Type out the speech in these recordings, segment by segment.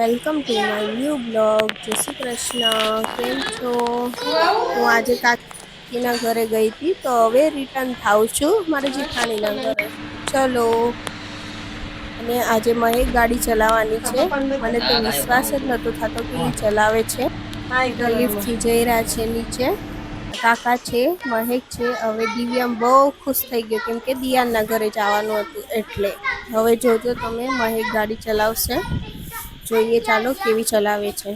Welcome to my new blog. જય શ્રી કૃષ્ણ. કેમ છો? હું આજે કાકીના ઘરે ગઈ હતી, તો હવે રિટર્ન થાઉં છું મારી જેઠાણીના ઘરે. ચલો. અને આજે મહેક ગાડી ચલાવવાની છે. મને તો વિશ્વાસ જ નતો થતો કે એ ચલાવે છે. તો લિફ્ટથી જઈ રહ્યા છે નીચે. કાકા છે, મહેક છે. હવે દિવ્યામ બહુ ખુશ થઈ ગયો કેમ કે દિયાનના ઘરે જવાનું હતું એટલે. હવે જોજો તમે, મહેક ગાડી ચલાવશે. જોઈએ ચાલો કેવી ચલાવે છે.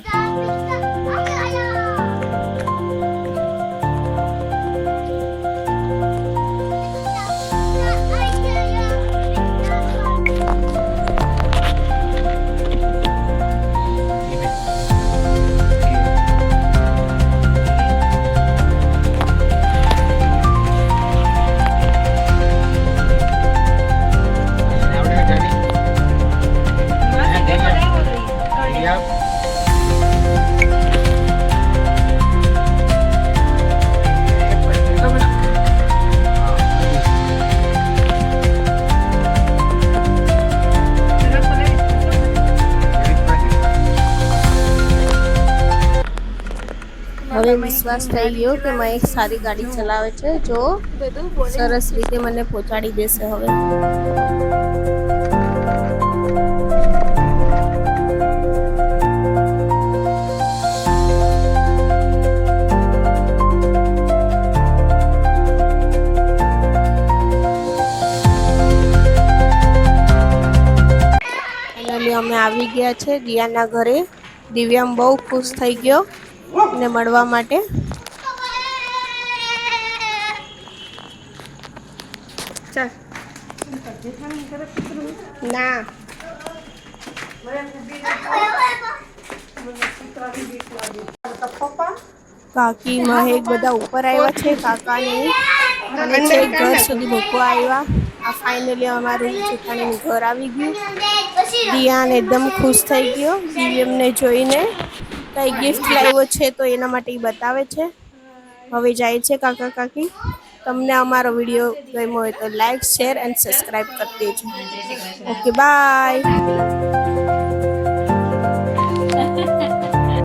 હવે વિશ્વાસ થઈ ગયો કે મહેક સારી ગાડી ચલાવે છે. જો સરસ રીતે મને પહોંચાડી દેશે હવે. ફાઇનલી અમે આવી ગયા છે દિયાના ઘરે. દિવ્યામ બહુ ખુશ થઈ ગયો ને મળવા માટે. ના કાકી મહેક બધા ઉપર આવ્યા છે. કાકાની અને છેક ઘર સુધી મૂકવા આવ્યા. આ ફાઇનલી અમારું જેઠાણીનું ઘર આવી ગયું. દિયાન એકદમ ખુશ થઈ ગયો દિવ્યમને જોઈને. કઈ ગિફ્ટ લાવ્યો છે તો એના માટે એ બતાવે છે. હવે જાય છે કાકા કાકી. તમને અમારો વિડીયો ગમ્યો હોય તો લાઈક, શેર એન્ડ સબસ્ક્રાઈબ કરી દેજો. Okay bye.